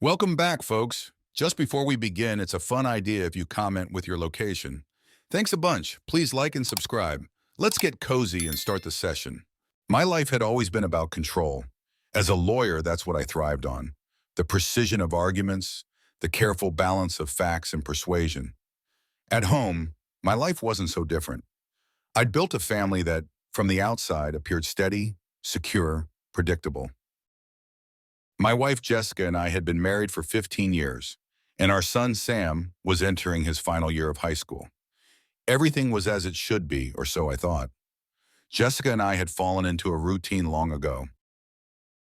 Welcome back, folks. Just before we begin, it's a fun idea if you comment with your location. Thanks a bunch. Please like and subscribe. Let's get cozy and start the session. My life had always been about control. As a lawyer, that's what I thrived on. The precision of arguments, the careful balance of facts and persuasion. At home, my life wasn't so different. I'd built a family that, from the outside, appeared steady, secure, predictable. My wife Jessica and I had been married for 15 years, and our son Sam was entering his final year of high school. Everything was as it should be, or so I thought. Jessica and I had fallen into a routine long ago.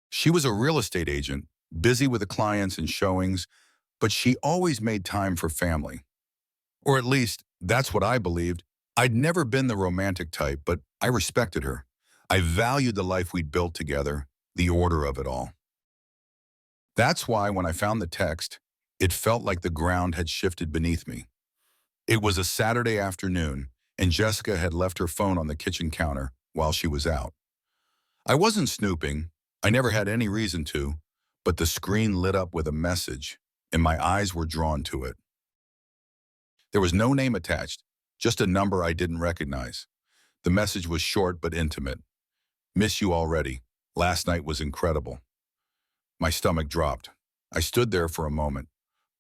She was a real estate agent, busy with the clients and showings, but she always made time for family. Or at least, that's what I believed. I'd never been the romantic type, but I respected her. I valued the life we'd built together, the order of it all. That's why when I found the text, it felt like the ground had shifted beneath me. It was a Saturday afternoon, and Jessica had left her phone on the kitchen counter while she was out. I wasn't snooping. I never had any reason to, but the screen lit up with a message, and my eyes were drawn to it. There was no name attached, just a number I didn't recognize. The message was short but intimate. Miss you already. Last night was incredible. My stomach dropped. I stood there for a moment,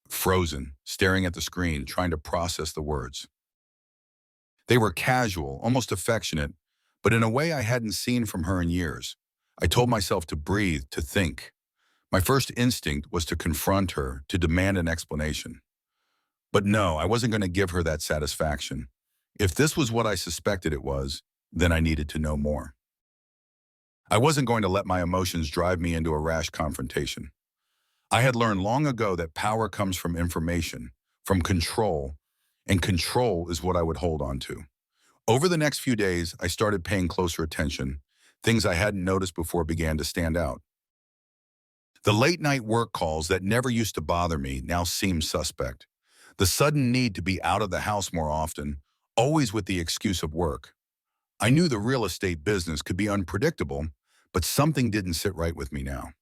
frozen, staring at the screen, trying to process the words. They were casual, almost affectionate, but in a way I hadn't seen from her in years. I told myself to breathe, to think. My first instinct was to confront her, to demand an explanation. But no, I wasn't going to give her that satisfaction. If this was what I suspected it was, then I needed to know more. I wasn't going to let my emotions drive me into a rash confrontation. I had learned long ago that power comes from information, from control, and control is what I would hold on to. Over the next few days, I started paying closer attention. Things I hadn't noticed before began to stand out. The late-night work calls that never used to bother me now seemed suspect. The sudden need to be out of the house more often, always with the excuse of work. I knew the real estate business could be unpredictable, but something didn't sit right with me now.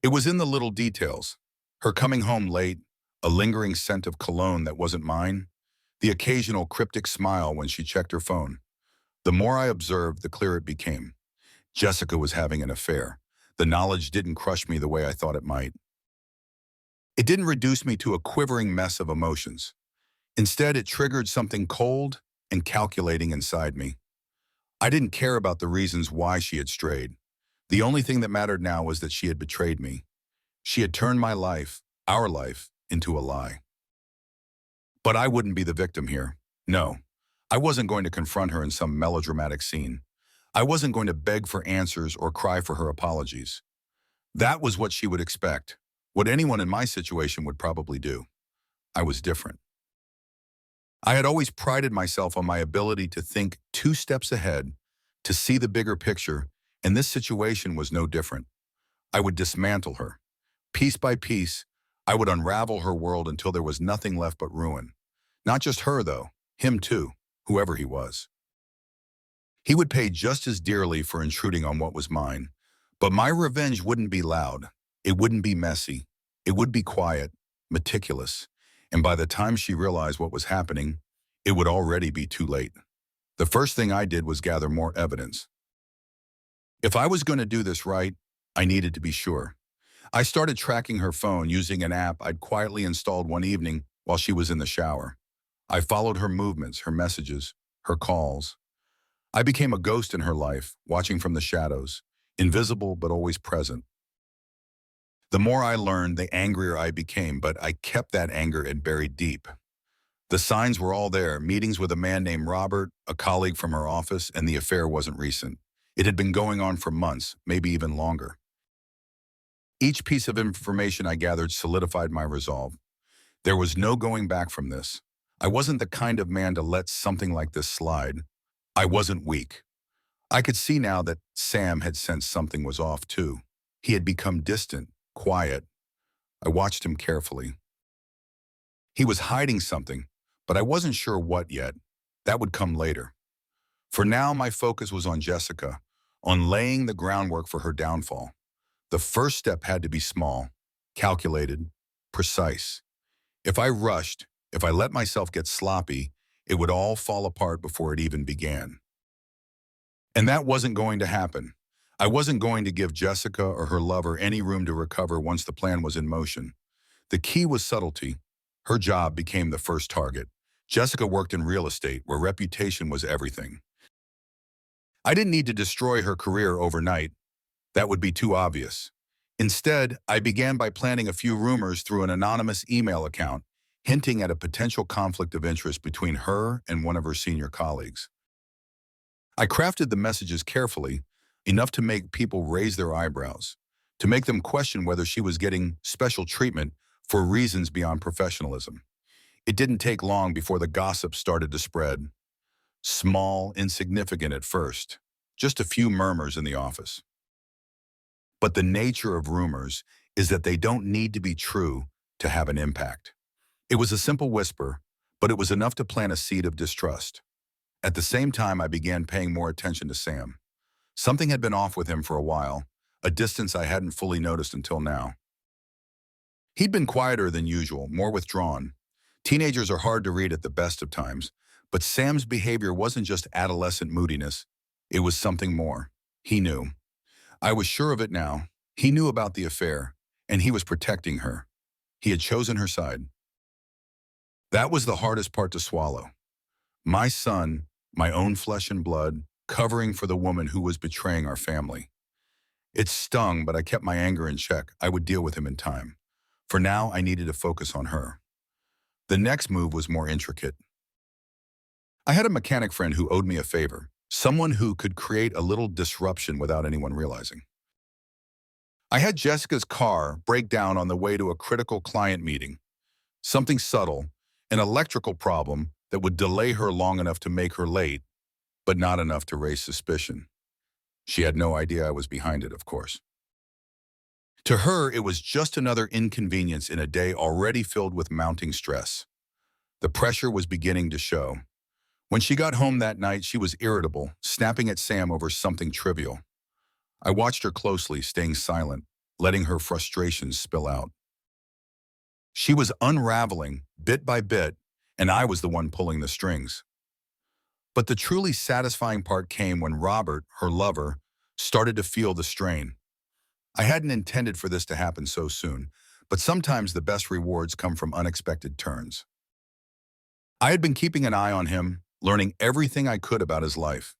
It was in the little details. Her coming home late, a lingering scent of cologne that wasn't mine, the occasional cryptic smile when she checked her phone. The more I observed, the clearer it became. Jessica was having an affair. The knowledge didn't crush me the way I thought it might. It didn't reduce me to a quivering mess of emotions. Instead, it triggered something cold and calculating inside me. I didn't care about the reasons why she had strayed. The only thing that mattered now was that she had betrayed me. She had turned my life, our life, into a lie. But I wouldn't be the victim here. No, I wasn't going to confront her in some melodramatic scene. I wasn't going to beg for answers or cry for her apologies. That was what she would expect, what anyone in my situation would probably do. I was different. I had always prided myself on my ability to think 2 steps ahead, to see the bigger picture, and this situation was no different. I would dismantle her. Piece by piece, I would unravel her world until there was nothing left but ruin. Not just her, though, him too, whoever he was. He would pay just as dearly for intruding on what was mine, but my revenge wouldn't be loud. It wouldn't be messy. It would be quiet, meticulous. And by the time she realized what was happening, it would already be too late. The first thing I did was gather more evidence. If I was going to do this right, I needed to be sure. I started tracking her phone using an app I'd quietly installed one evening while she was in the shower. I followed her movements, her messages, her calls. I became a ghost in her life, watching from the shadows, invisible but always present. The more I learned, the angrier I became, but I kept that anger and buried deep. The signs were all there, meetings with a man named Robert, a colleague from her office, and the affair wasn't recent. It had been going on for months, maybe even longer. Each piece of information I gathered solidified my resolve. There was no going back from this. I wasn't the kind of man to let something like this slide. I wasn't weak. I could see now that Sam had sensed something was off too. He had become distant, quiet. I watched him carefully. He was hiding something, but I wasn't sure what yet. That would come later. For now, my focus was on Jessica, on laying the groundwork for her downfall. The first step had to be small, calculated, precise. If I rushed, if I let myself get sloppy, it would all fall apart before it even began. And that wasn't going to happen. I wasn't going to give Jessica or her lover any room to recover once the plan was in motion. The key was subtlety. Her job became the first target. Jessica worked in real estate, where reputation was everything. I didn't need to destroy her career overnight. That would be too obvious. Instead, I began by planting a few rumors through an anonymous email account, hinting at a potential conflict of interest between her and one of her senior colleagues. I crafted the messages carefully, enough to make people raise their eyebrows, to make them question whether she was getting special treatment for reasons beyond professionalism. It didn't take long before the gossip started to spread. Small, insignificant at first, just a few murmurs in the office. But the nature of rumors is that they don't need to be true to have an impact. It was a simple whisper, but it was enough to plant a seed of distrust. At the same time, I began paying more attention to Sam. Something had been off with him for a while, a distance I hadn't fully noticed until now. He'd been quieter than usual, more withdrawn. Teenagers are hard to read at the best of times, but Sam's behavior wasn't just adolescent moodiness. It was something more. He knew. I was sure of it now. He knew about the affair, and he was protecting her. He had chosen her side. That was the hardest part to swallow. My son, my own flesh and blood, covering for the woman who was betraying our family. It stung, but I kept my anger in check. I would deal with him in time. For now, I needed to focus on her. The next move was more intricate. I had a mechanic friend who owed me a favor, someone who could create a little disruption without anyone realizing. I had Jessica's car break down on the way to a critical client meeting. Something subtle, an electrical problem that would delay her long enough to make her late, but not enough to raise suspicion. She had no idea I was behind it, of course. To her, it was just another inconvenience in a day already filled with mounting stress. The pressure was beginning to show. When she got home that night, she was irritable, snapping at Sam over something trivial. I watched her closely, staying silent, letting her frustrations spill out. She was unraveling, bit by bit, and I was the one pulling the strings. But the truly satisfying part came when Robert, her lover, started to feel the strain. I hadn't intended for this to happen so soon, but sometimes the best rewards come from unexpected turns. I had been keeping an eye on him, learning everything I could about his life.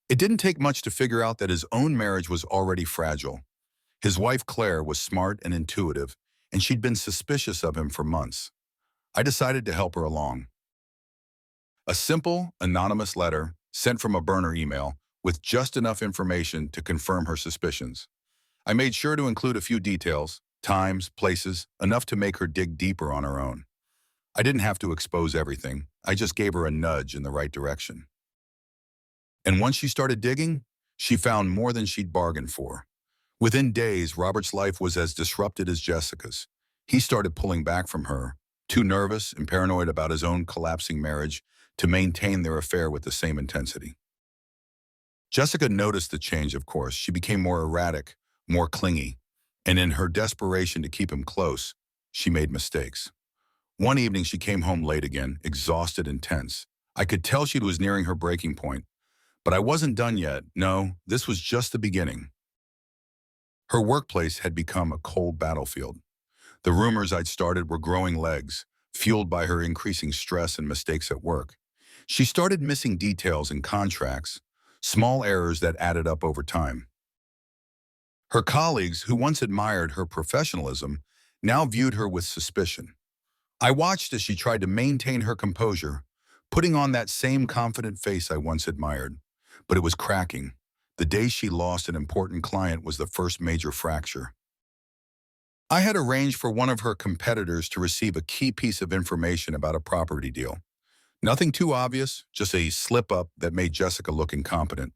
It didn't take much to figure out that his own marriage was already fragile. His wife, Claire, was smart and intuitive, and she'd been suspicious of him for months. I decided to help her along. A simple, anonymous letter sent from a burner email with just enough information to confirm her suspicions. I made sure to include a few details, times, places, enough to make her dig deeper on her own. I didn't have to expose everything. I just gave her a nudge in the right direction. And once she started digging, she found more than she'd bargained for. Within days, Robert's life was as disrupted as Jessica's. He started pulling back from her, too nervous and paranoid about his own collapsing marriage to maintain their affair with the same intensity. Jessica noticed the change, of course. She became more erratic, more clingy, and in her desperation to keep him close, she made mistakes. One evening, she came home late again, exhausted and tense. I could tell she was nearing her breaking point, but I wasn't done yet. No, this was just the beginning. Her workplace had become a cold battlefield. The rumors I'd started were growing legs, fueled by her increasing stress and mistakes at work. She started missing details in contracts, small errors that added up over time. Her colleagues, who once admired her professionalism, now viewed her with suspicion. I watched as she tried to maintain her composure, putting on that same confident face I once admired. But it was cracking. The day she lost an important client was the first major fracture. I had arranged for one of her competitors to receive a key piece of information about a property deal. Nothing too obvious, just a slip-up that made Jessica look incompetent.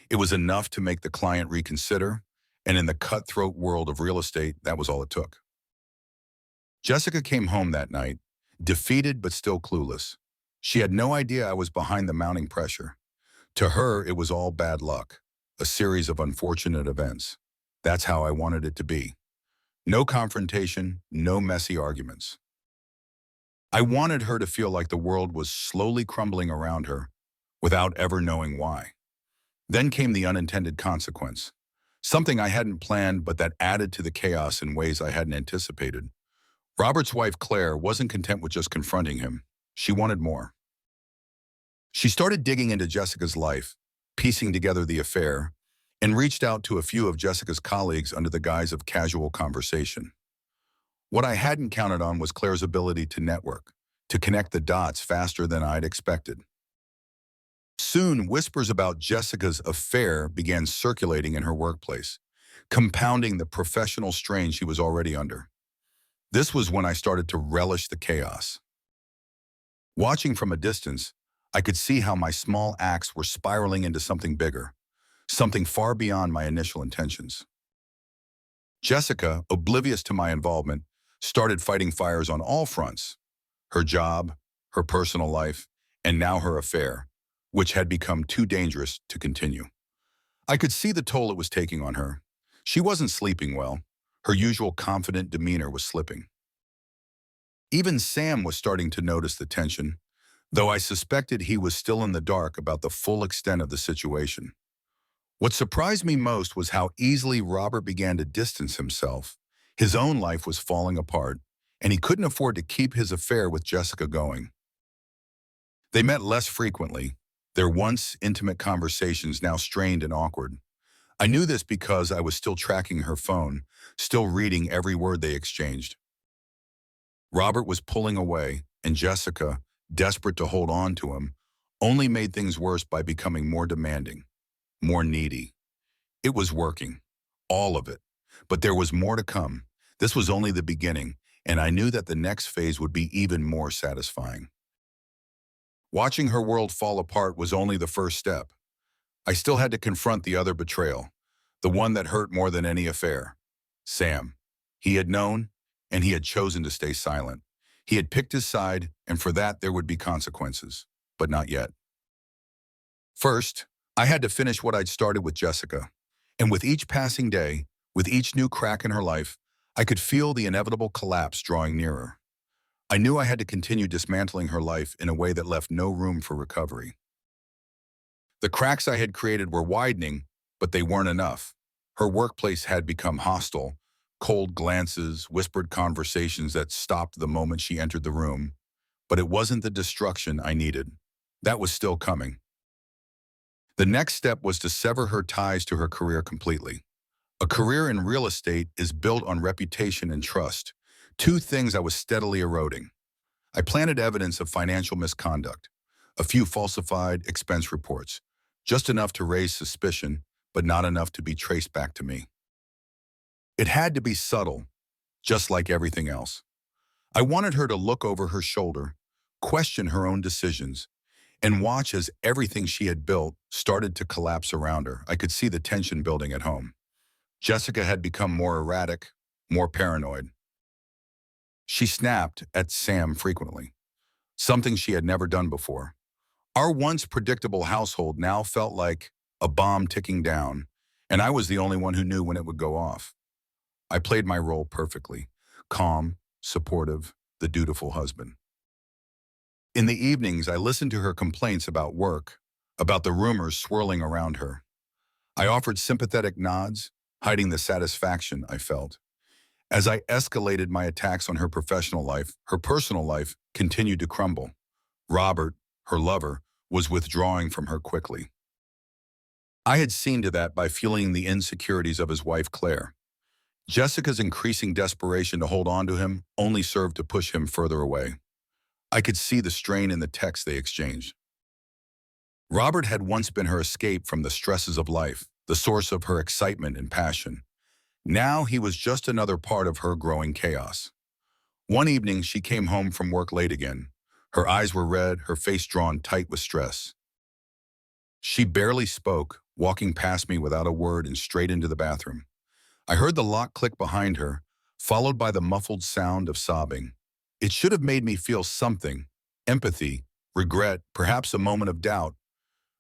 It was enough to make the client reconsider, and in the cutthroat world of real estate, that was all it took. Jessica came home that night, defeated but still clueless. She had no idea I was behind the mounting pressure. To her, it was all bad luck, a series of unfortunate events. That's how I wanted it to be. No confrontation, no messy arguments. I wanted her to feel like the world was slowly crumbling around her without ever knowing why. Then came the unintended consequence. Something I hadn't planned but that added to the chaos in ways I hadn't anticipated. Robert's wife, Claire, wasn't content with just confronting him. She wanted more. She started digging into Jessica's life, piecing together the affair, and reached out to a few of Jessica's colleagues under the guise of casual conversation. What I hadn't counted on was Claire's ability to network, to connect the dots faster than I'd expected. Soon, whispers about Jessica's affair began circulating in her workplace, compounding the professional strain she was already under. This was when I started to relish the chaos. Watching from a distance, I could see how my small acts were spiraling into something bigger, something far beyond my initial intentions. Jessica, oblivious to my involvement, started fighting fires on all fronts: her job, her personal life, and now her affair, which had become too dangerous to continue. I could see the toll it was taking on her. She wasn't sleeping well. Her usual confident demeanor was slipping. Even Sam was starting to notice the tension, though I suspected he was still in the dark about the full extent of the situation. What surprised me most was how easily Robert began to distance himself. His own life was falling apart, and he couldn't afford to keep his affair with Jessica going. They met less frequently, their once intimate conversations now strained and awkward. I knew this because I was still tracking her phone, still reading every word they exchanged. Robert was pulling away, and Jessica, desperate to hold on to him, only made things worse by becoming more demanding, more needy. It was working, all of it, but there was more to come. This was only the beginning, and I knew that the next phase would be even more satisfying. Watching her world fall apart was only the first step. I still had to confront the other betrayal, the one that hurt more than any affair. Sam. He had known, and he had chosen to stay silent. He had picked his side, and for that there would be consequences, but not yet. First, I had to finish what I'd started with Jessica, and with each passing day, with each new crack in her life, I could feel the inevitable collapse drawing nearer. I knew I had to continue dismantling her life in a way that left no room for recovery. The cracks I had created were widening, but they weren't enough. Her workplace had become hostile, cold glances, whispered conversations that stopped the moment she entered the room. But it wasn't the destruction I needed. That was still coming. The next step was to sever her ties to her career completely. A career in real estate is built on reputation and trust, two things I was steadily eroding. I planted evidence of financial misconduct, a few falsified expense reports, just enough to raise suspicion, but not enough to be traced back to me. It had to be subtle, just like everything else. I wanted her to look over her shoulder, question her own decisions, and watch as everything she had built started to collapse around her. I could see the tension building at home. Jessica had become more erratic, more paranoid. She snapped at Sam frequently, something she had never done before. Our once predictable household now felt like a bomb ticking down, and I was the only one who knew when it would go off. I played my role perfectly, calm, supportive, the dutiful husband. In the evenings, I listened to her complaints about work, about the rumors swirling around her. I offered sympathetic nods, hiding the satisfaction I felt. As I escalated my attacks on her professional life, her personal life continued to crumble. Robert, her lover, was withdrawing from her quickly. I had seen to that by feeling the insecurities of his wife, Claire. Jessica's increasing desperation to hold on to him only served to push him further away. I could see the strain in the texts they exchanged. Robert had once been her escape from the stresses of life, the source of her excitement and passion. Now he was just another part of her growing chaos. One evening, she came home from work late again. Her eyes were red, her face drawn tight with stress. She barely spoke, walking past me without a word and straight into the bathroom. I heard the lock click behind her, followed by the muffled sound of sobbing. It should have made me feel something: empathy, regret, perhaps a moment of doubt,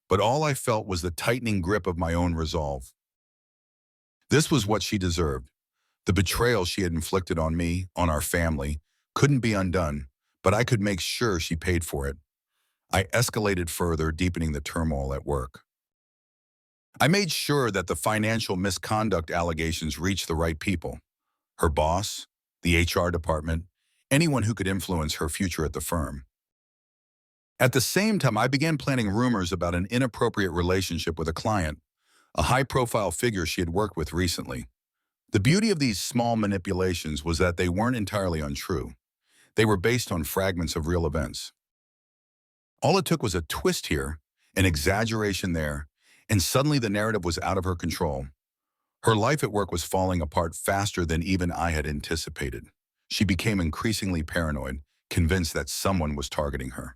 but all I felt was the tightening grip of my own resolve. This was what she deserved: The betrayal she had inflicted on me, on our family, couldn't be undone, but I could make sure she paid for it. I escalated further, deepening the turmoil at work. I made sure that the financial misconduct allegations reached the right people: her boss, the HR department, anyone who could influence her future at the firm. At the same time, I began planning rumors about an inappropriate relationship with a client, a high-profile figure she had worked with recently. The beauty of these small manipulations was that they weren't entirely untrue. They were based on fragments of real events. All it took was a twist here, an exaggeration there, and suddenly the narrative was out of her control. Her life at work was falling apart faster than even I had anticipated. She became increasingly paranoid, convinced that someone was targeting her.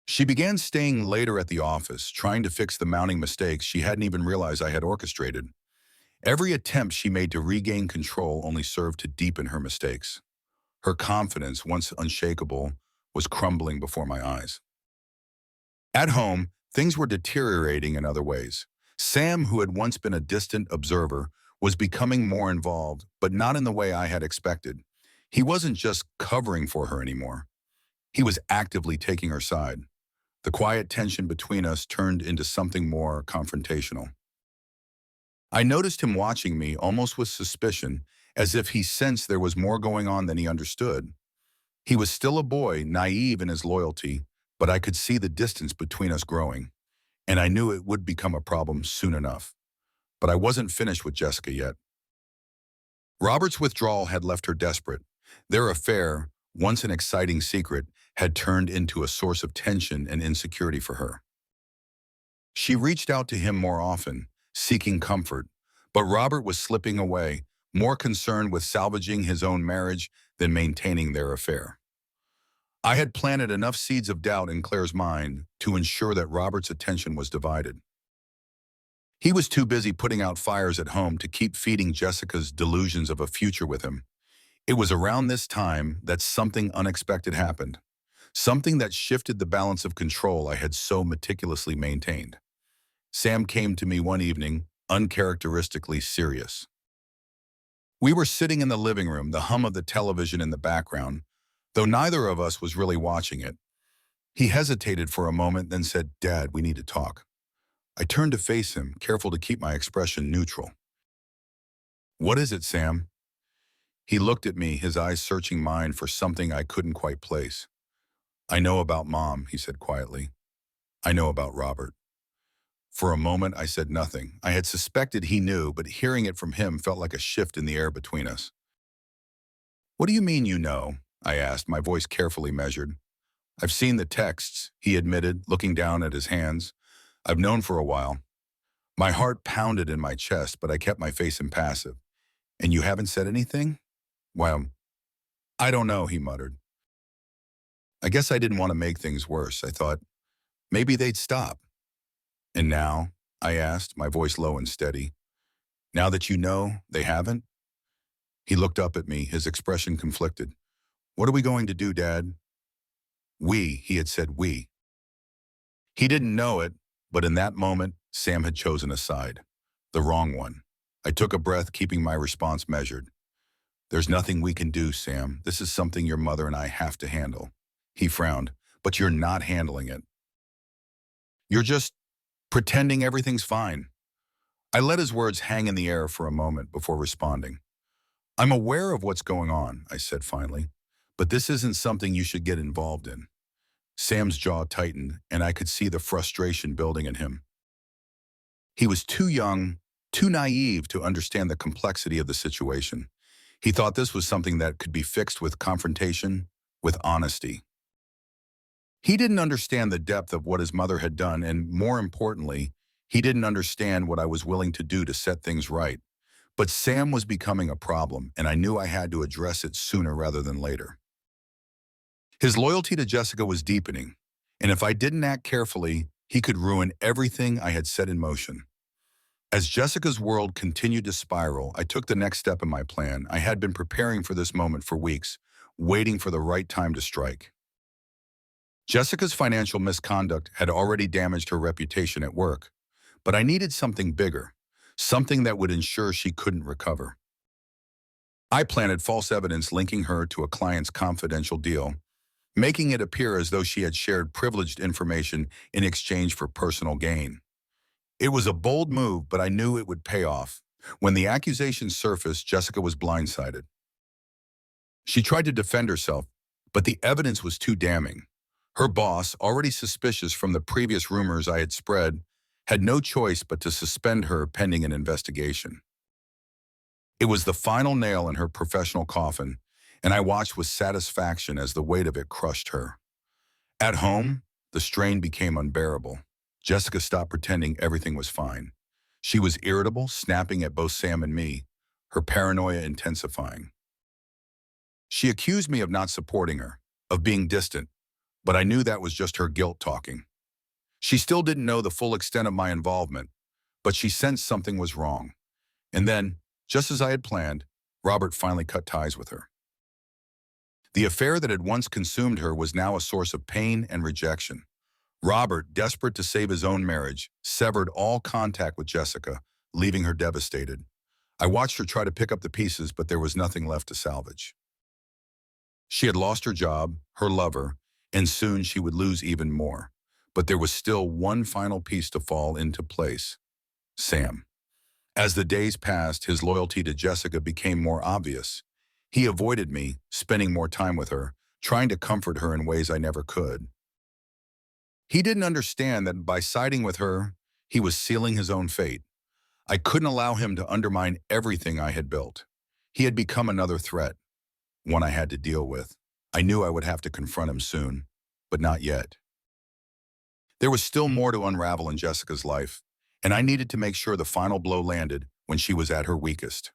She began staying later at the office, trying to fix the mounting mistakes she hadn't even realized I had orchestrated. Every attempt she made to regain control only served to deepen her mistakes. Her confidence, once unshakable, was crumbling before my eyes. At home, things were deteriorating in other ways. Sam, who had once been a distant observer, was becoming more involved, but not in the way I had expected. He wasn't just covering for her anymore. He was actively taking her side. The quiet tension between us turned into something more confrontational. I noticed him watching me almost with suspicion, as if he sensed there was more going on than he understood. He was still a boy, naive in his loyalty, but I could see the distance between us growing, and I knew it would become a problem soon enough. But I wasn't finished with Jessica yet. Robert's withdrawal had left her desperate. Their affair, once an exciting secret, had turned into a source of tension and insecurity for her. She reached out to him more often, seeking comfort, but Robert was slipping away, more concerned with salvaging his own marriage than maintaining their affair. I had planted enough seeds of doubt in Claire's mind to ensure that Robert's attention was divided. He was too busy putting out fires at home to keep feeding Jessica's delusions of a future with him. It was around this time that something unexpected happened, something that shifted the balance of control I had so meticulously maintained. Sam came to me one evening, uncharacteristically serious. We were sitting in the living room, the hum of the television in the background, though neither of us was really watching it. He hesitated for a moment, then said, "Dad, we need to talk." I turned to face him, careful to keep my expression neutral. "What is it, Sam?" He looked at me, his eyes searching mine for something I couldn't quite place. "I know about Mom," he said quietly. "I know about Robert." For a moment, I said nothing. I had suspected he knew, but hearing it from him felt like a shift in the air between us. "What do you mean you know?" I asked, my voice carefully measured. "I've seen the texts," he admitted, looking down at his hands. "I've known for a while." My heart pounded in my chest, but I kept my face impassive. "And you haven't said anything?" "Well, I don't know," he muttered. I guess I didn't want to make things worse. I thought, maybe they'd stop. "And now?" I asked, my voice low and steady. "Now that you know, they haven't?" He looked up at me, his expression conflicted. "What are we going to do, Dad?" "We," he had said, "we." He didn't know it, but in that moment, Sam had chosen a side. The wrong one. I took a breath, keeping my response measured. "There's nothing we can do, Sam. This is something your mother and I have to handle." He frowned. "But you're not handling it. You're just pretending everything's fine." I let his words hang in the air for a moment before responding. "I'm aware of what's going on," I said finally, "but this isn't something you should get involved in." Sam's jaw tightened, and I could see the frustration building in him. He was too young, too naive to understand the complexity of the situation. He thought this was something that could be fixed with confrontation, with honesty. He didn't understand the depth of what his mother had done, and more importantly, he didn't understand what I was willing to do to set things right. But Sam was becoming a problem, and I knew I had to address it sooner rather than later. His loyalty to Jessica was deepening, and if I didn't act carefully, he could ruin everything I had set in motion. As Jessica's world continued to spiral, I took the next step in my plan. I had been preparing for this moment for weeks, waiting for the right time to strike. Jessica's financial misconduct had already damaged her reputation at work, but I needed something bigger, something that would ensure she couldn't recover. I planted false evidence linking her to a client's confidential deal, making it appear as though she had shared privileged information in exchange for personal gain. It was a bold move, but I knew it would pay off. When the accusations surfaced, Jessica was blindsided. She tried to defend herself, but the evidence was too damning. Her boss, already suspicious from the previous rumors I had spread, had no choice but to suspend her pending an investigation. It was the final nail in her professional coffin, and I watched with satisfaction as the weight of it crushed her. At home, the strain became unbearable. Jessica stopped pretending everything was fine. She was irritable, snapping at both Sam and me, her paranoia intensifying. She accused me of not supporting her, of being distant, but I knew that was just her guilt talking. She still didn't know the full extent of my involvement, but she sensed something was wrong. And then, just as I had planned, Robert finally cut ties with her. The affair that had once consumed her was now a source of pain and rejection. Robert, desperate to save his own marriage, severed all contact with Jessica, leaving her devastated. I watched her try to pick up the pieces, but there was nothing left to salvage. She had lost her job, her lover, and soon she would lose even more. But there was still one final piece to fall into place: Sam. As the days passed, his loyalty to Jessica became more obvious. He avoided me, spending more time with her, trying to comfort her in ways I never could. He didn't understand that by siding with her, he was sealing his own fate. I couldn't allow him to undermine everything I had built. He had become another threat, one I had to deal with. I knew I would have to confront him soon, but not yet. There was still more to unravel in Jessica's life, and I needed to make sure the final blow landed when she was at her weakest.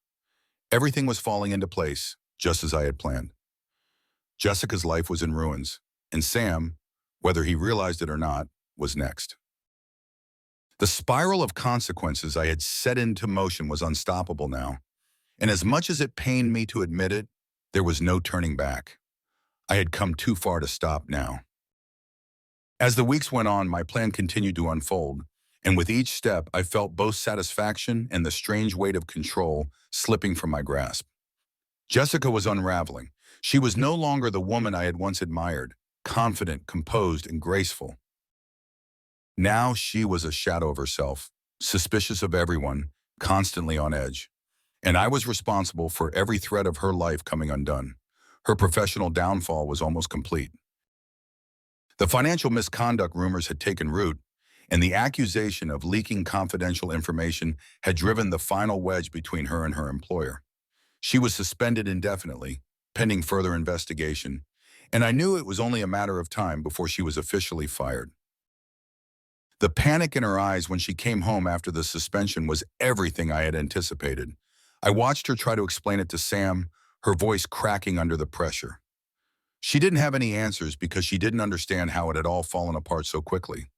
Everything was falling into place, just as I had planned. Jessica's life was in ruins, and Sam, whether he realized it or not, was next. The spiral of consequences I had set into motion was unstoppable now, and as much as it pained me to admit it, there was no turning back. I had come too far to stop now. As the weeks went on, my plan continued to unfold, and with each step, I felt both satisfaction and the strange weight of control slipping from my grasp. Jessica was unraveling. She was no longer the woman I had once admired, confident, composed, and graceful. Now she was a shadow of herself, suspicious of everyone, constantly on edge. And I was responsible for every thread of her life coming undone. Her professional downfall was almost complete. The financial misconduct rumors had taken root, and the accusation of leaking confidential information had driven the final wedge between her and her employer. She was suspended indefinitely, pending further investigation, and I knew it was only a matter of time before she was officially fired. The panic in her eyes when she came home after the suspension was everything I had anticipated. I watched her try to explain it to Sam, her voice cracking under the pressure. She didn't have any answers because she didn't understand how it had all fallen apart so quickly.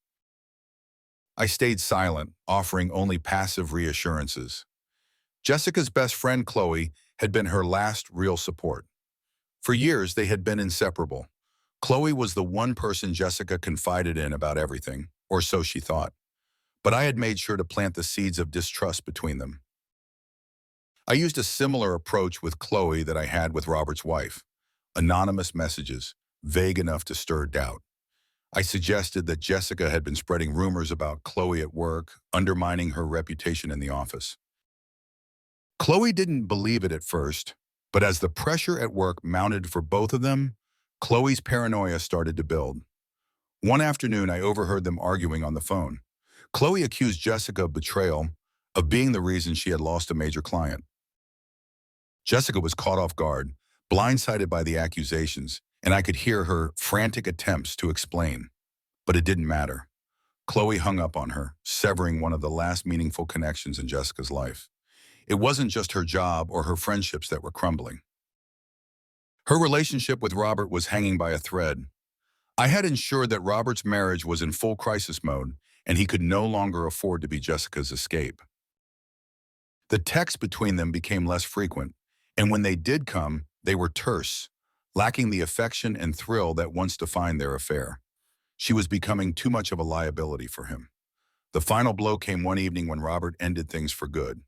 I stayed silent, offering only passive reassurances. Jessica's best friend, Chloe, had been her last real support. For years, they had been inseparable. Chloe was the one person Jessica confided in about everything, or so she thought. But I had made sure to plant the seeds of distrust between them. I used a similar approach with Chloe that I had with Robert's wife. Anonymous messages, vague enough to stir doubt. I suggested that Jessica had been spreading rumors about Chloe at work, undermining her reputation in the office. Chloe didn't believe it at first, but as the pressure at work mounted for both of them, Chloe's paranoia started to build. One afternoon, I overheard them arguing on the phone. Chloe accused Jessica of betrayal, of being the reason she had lost a major client. Jessica was caught off guard, blindsided by the accusations, and I could hear her frantic attempts to explain. But it didn't matter. Chloe hung up on her, severing one of the last meaningful connections in Jessica's life. It wasn't just her job or her friendships that were crumbling. Her relationship with Robert was hanging by a thread. I had ensured that Robert's marriage was in full crisis mode, and he could no longer afford to be Jessica's escape. The texts between them became less frequent, and when they did come, they were terse, lacking the affection and thrill that once defined their affair. She was becoming too much of a liability for him. The final blow came one evening when Robert ended things for good.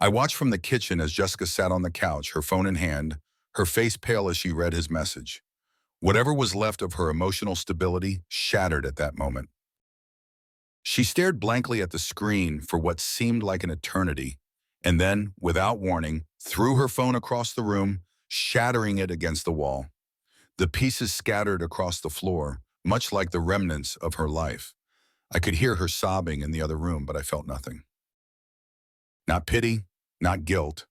I watched from the kitchen as Jessica sat on the couch, her phone in hand, her face pale as she read his message. Whatever was left of her emotional stability shattered at that moment. She stared blankly at the screen for what seemed like an eternity, and then, without warning, threw her phone across the room, shattering it against the wall. The pieces scattered across the floor, much like the remnants of her life. I could hear her sobbing in the other room, but I felt nothing. Not pity, not guilt,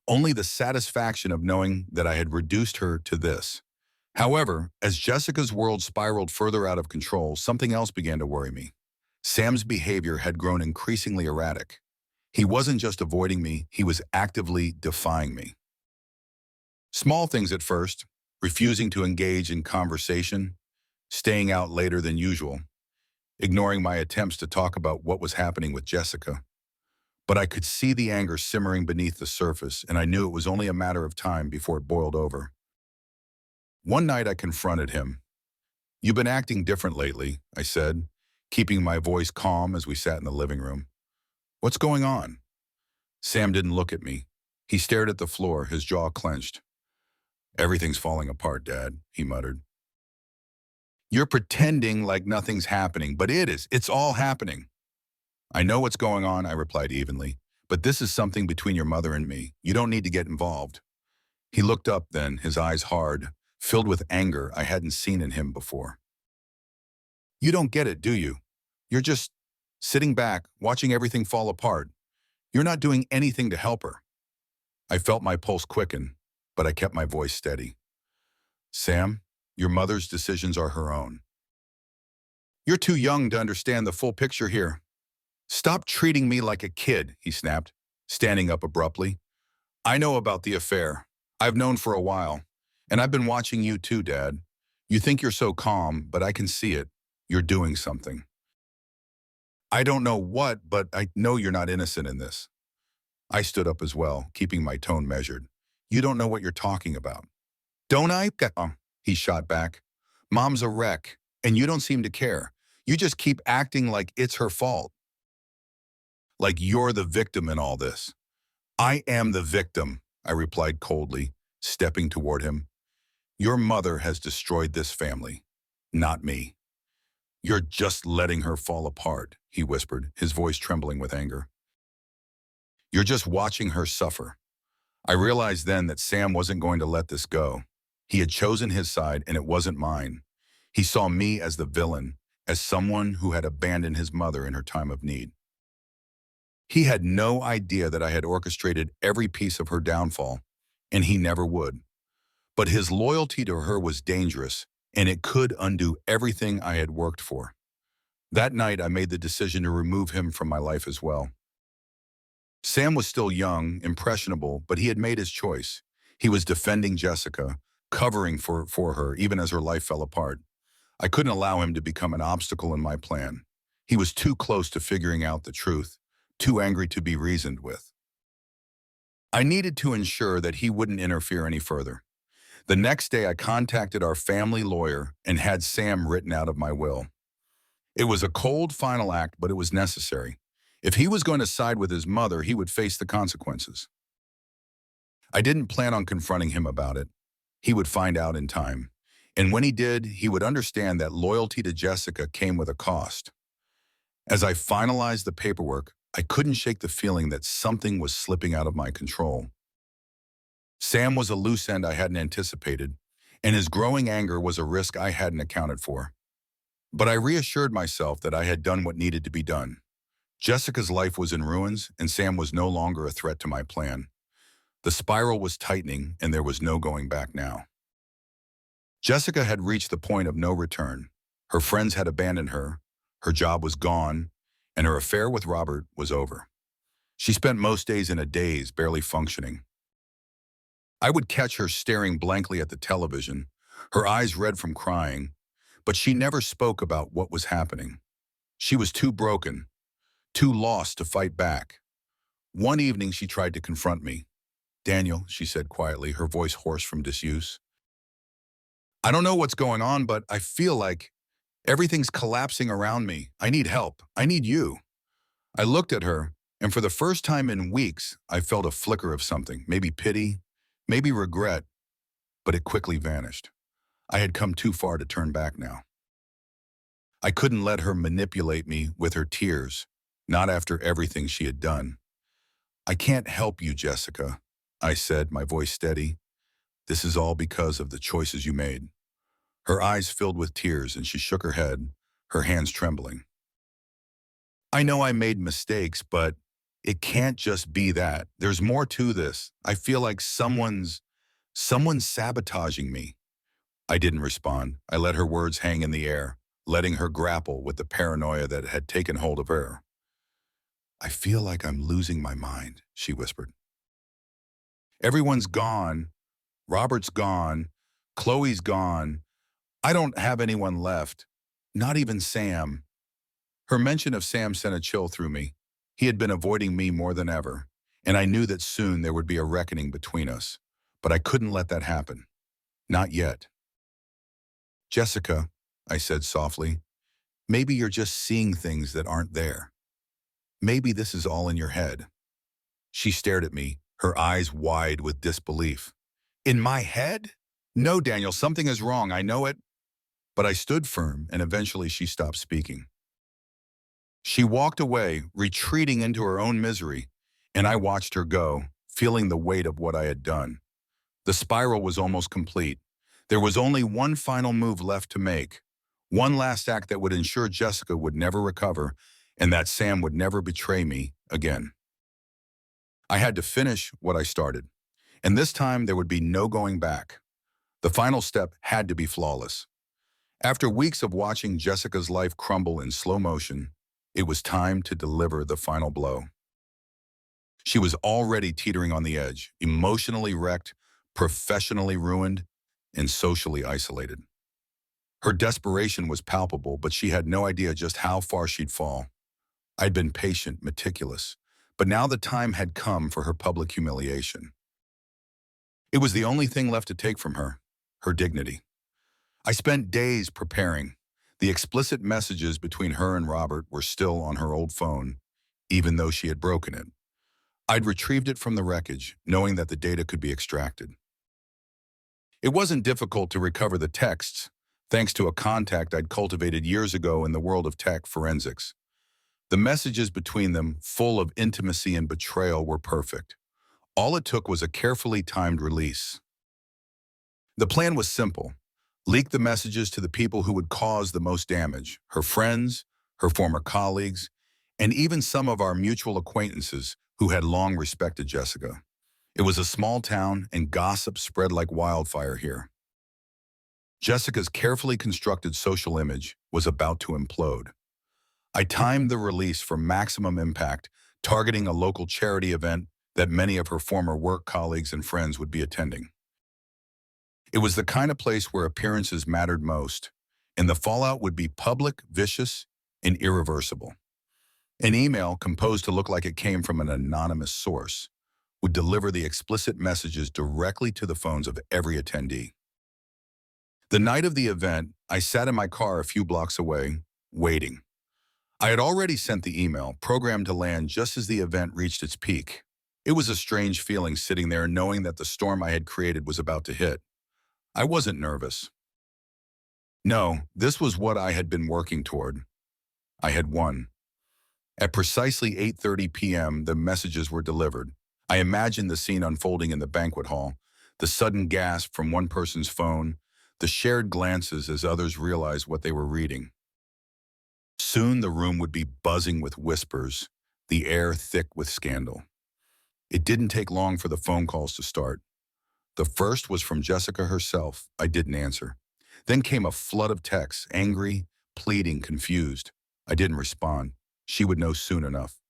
only the satisfaction of knowing that I had reduced her to this. However, as Jessica's world spiraled further out of control, something else began to worry me. Sam's behavior had grown increasingly erratic. He wasn't just avoiding me, he was actively defying me. Small things at first, refusing to engage in conversation, staying out later than usual, ignoring my attempts to talk about what was happening with Jessica. But I could see the anger simmering beneath the surface, and I knew it was only a matter of time before it boiled over. One night I confronted him. "You've been acting different lately," I said, keeping my voice calm as we sat in the living room. "What's going on?" Sam didn't look at me. He stared at the floor, his jaw clenched. "Everything's falling apart, Dad," he muttered. "You're pretending like nothing's happening, but it is. It's all happening." "I know what's going on," I replied evenly, "but this is something between your mother and me. You don't need to get involved." He looked up then, his eyes hard, filled with anger I hadn't seen in him before. "You don't get it, do you? You're just sitting back, watching everything fall apart. You're not doing anything to help her." I felt my pulse quicken, but I kept my voice steady. "Sam, your mother's decisions are her own. You're too young to understand the full picture here." "Stop treating me like a kid," he snapped, standing up abruptly. "I know about the affair. I've known for a while. And I've been watching you too, Dad. You think you're so calm, but I can see it. You're doing something. I don't know what, but I know you're not innocent in this." I stood up as well, keeping my tone measured. "You don't know what you're talking about." "Don't I?" He shot back. "Mom's a wreck, and you don't seem to care. You just keep acting like it's her fault. Like you're the victim in all this." "I am the victim," I replied coldly, stepping toward him. "Your mother has destroyed this family, not me." "You're just letting her fall apart," he whispered, his voice trembling with anger. "You're just watching her suffer." I realized then that Sam wasn't going to let this go. He had chosen his side, and it wasn't mine. He saw me as the villain, as someone who had abandoned his mother in her time of need. He had no idea that I had orchestrated every piece of her downfall, and he never would. But his loyalty to her was dangerous, and it could undo everything I had worked for. That night, I made the decision to remove him from my life as well. Sam was still young, impressionable, but he had made his choice. He was defending Jessica, covering for her, even as her life fell apart. I couldn't allow him to become an obstacle in my plan. He was too close to figuring out the truth, too angry to be reasoned with. I needed to ensure that he wouldn't interfere any further. The next day, I contacted our family lawyer and had Sam written out of my will. It was a cold final act, but it was necessary. If he was going to side with his mother, he would face the consequences. I didn't plan on confronting him about it. He would find out in time. And when he did, he would understand that loyalty to Jessica came with a cost. As I finalized the paperwork, I couldn't shake the feeling that something was slipping out of my control. Sam was a loose end I hadn't anticipated, and his growing anger was a risk I hadn't accounted for. But I reassured myself that I had done what needed to be done. Jessica's life was in ruins, and Sam was no longer a threat to my plan. The spiral was tightening, and there was no going back now. Jessica had reached the point of no return. Her friends had abandoned her job was gone, and her affair with Robert was over. She spent most days in a daze, barely functioning. I would catch her staring blankly at the television, her eyes red from crying, but she never spoke about what was happening. She was too broken, too lost to fight back. One evening she tried to confront me. "Daniel," she said quietly, her voice hoarse from disuse. "I don't know what's going on, but I feel like everything's collapsing around me. I need help. I need you." I looked at her, And for the first time in weeks, I felt a flicker of something, maybe pity, maybe regret, but it quickly vanished. I had come too far to turn back now. I couldn't let her manipulate me with her tears, not after everything she had done. "I can't help you, Jessica," I said, my voice steady. "This is all because of the choices you made." Her eyes filled with tears and she shook her head, her hands trembling. "I know I made mistakes, but it can't just be that. There's more to this. I feel like someone's sabotaging me." I didn't respond. I let her words hang in the air, letting her grapple with the paranoia that had taken hold of her. "I feel like I'm losing my mind," she whispered. "Everyone's gone. Robert's gone. Chloe's gone. I don't have anyone left. Not even Sam." Her mention of Sam sent a chill through me. He had been avoiding me more than ever, and I knew that soon there would be a reckoning between us. But I couldn't let that happen. Not yet. "Jessica," I said softly, "maybe you're just seeing things that aren't there. Maybe this is all in your head." She stared at me, her eyes wide with disbelief. "In my head? No, Daniel, something is wrong. I know it." But I stood firm, and eventually she stopped speaking. She walked away, retreating into her own misery, and I watched her go, feeling the weight of what I had done. The spiral was almost complete. There was only one final move left to make, one last act that would ensure Jessica would never recover and that Sam would never betray me again. I had to finish what I started, and this time there would be no going back. The final step had to be flawless. After weeks of watching Jessica's life crumble in slow motion, it was time to deliver the final blow. She was already teetering on the edge, emotionally wrecked, professionally ruined, and socially isolated. Her desperation was palpable, but she had no idea just how far she'd fall. I'd been patient, meticulous, but now the time had come for her public humiliation. It was the only thing left to take from her dignity. I spent days preparing. The explicit messages between her and Robert were still on her old phone, even though she had broken it. I'd retrieved it from the wreckage, knowing that the data could be extracted. It wasn't difficult to recover the texts, thanks to a contact I'd cultivated years ago in the world of tech forensics. The messages between them, full of intimacy and betrayal, were perfect. All it took was a carefully timed release. The plan was simple. Leak the messages to the people who would cause the most damage: her friends, her former colleagues, and even some of our mutual acquaintances who had long respected Jessica. It was a small town, and gossip spread like wildfire here. Jessica's carefully constructed social image was about to implode. I timed the release for maximum impact, targeting a local charity event that many of her former work colleagues and friends would be attending. It was the kind of place where appearances mattered most, and the fallout would be public, vicious, and irreversible. An email, composed to look like it came from an anonymous source, would deliver the explicit messages directly to the phones of every attendee. The night of the event, I sat in my car a few blocks away, waiting. I had already sent the email, programmed to land just as the event reached its peak. It was a strange feeling sitting there knowing that the storm I had created was about to hit. I wasn't nervous. No, this was what I had been working toward. I had won. At precisely 8:30 p.m., the messages were delivered. I imagined the scene unfolding in the banquet hall, the sudden gasp from one person's phone, the shared glances as others realized what they were reading. Soon the room would be buzzing with whispers, the air thick with scandal. It didn't take long for the phone calls to start. The first was from Jessica herself. I didn't answer. Then came a flood of texts, angry, pleading, confused. I didn't respond. She would know soon enough.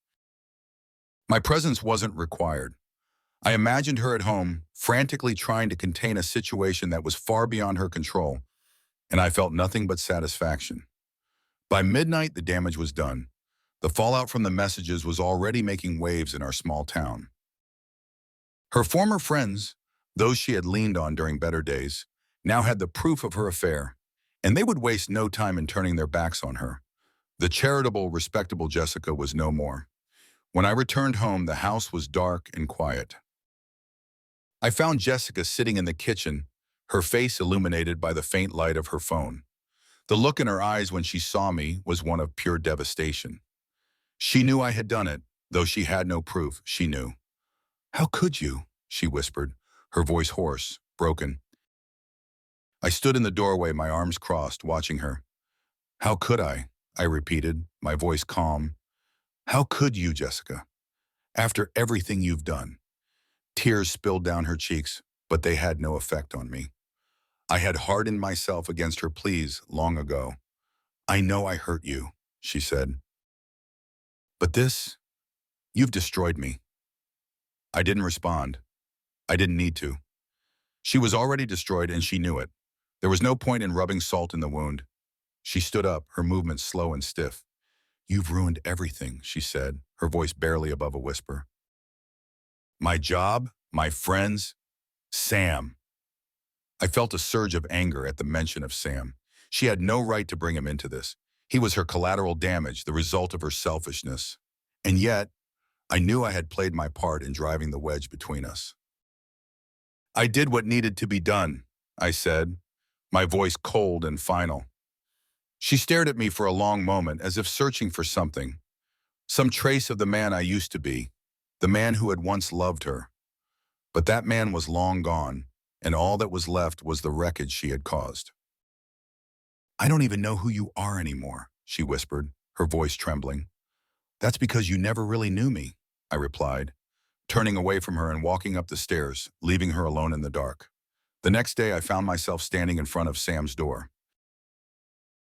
My presence wasn't required. I imagined her at home, frantically trying to contain a situation that was far beyond her control, and I felt nothing but satisfaction. By midnight, the damage was done. The fallout from the messages was already making waves in our small town. Her former friends, those she had leaned on during better days, now had the proof of her affair, and they would waste no time in turning their backs on her. The charitable, respectable Jessica was no more. When I returned home, the house was dark and quiet. I found Jessica sitting in the kitchen, her face illuminated by the faint light of her phone. The look in her eyes when she saw me was one of pure devastation. She knew I had done it, though she had no proof. She knew. "How could you?" she whispered, her voice hoarse, broken. I stood in the doorway, my arms crossed, watching her. "How could I?" I repeated, my voice calm. "How could you, Jessica? After everything you've done." Tears spilled down her cheeks, but they had no effect on me. I had hardened myself against her pleas long ago. "I know I hurt you," she said. "But this, you've destroyed me." I didn't respond. I didn't need to. She was already destroyed and she knew it. There was no point in rubbing salt in the wound. She stood up, her movements slow and stiff. "You've ruined everything," she said, her voice barely above a whisper. "My job, my friends, Sam." I felt a surge of anger at the mention of Sam. She had no right to bring him into this. He was her collateral damage, the result of her selfishness. And yet, I knew I had played my part in driving the wedge between us. "I did what needed to be done," I said, my voice cold and final. She stared at me for a long moment as if searching for something, some trace of the man I used to be, the man who had once loved her. But that man was long gone, and all that was left was the wreckage she had caused. "I don't even know who you are anymore," she whispered, her voice trembling. "That's because you never really knew me," I replied, turning away from her and walking up the stairs, leaving her alone in the dark. The next day, I found myself standing in front of Sam's door.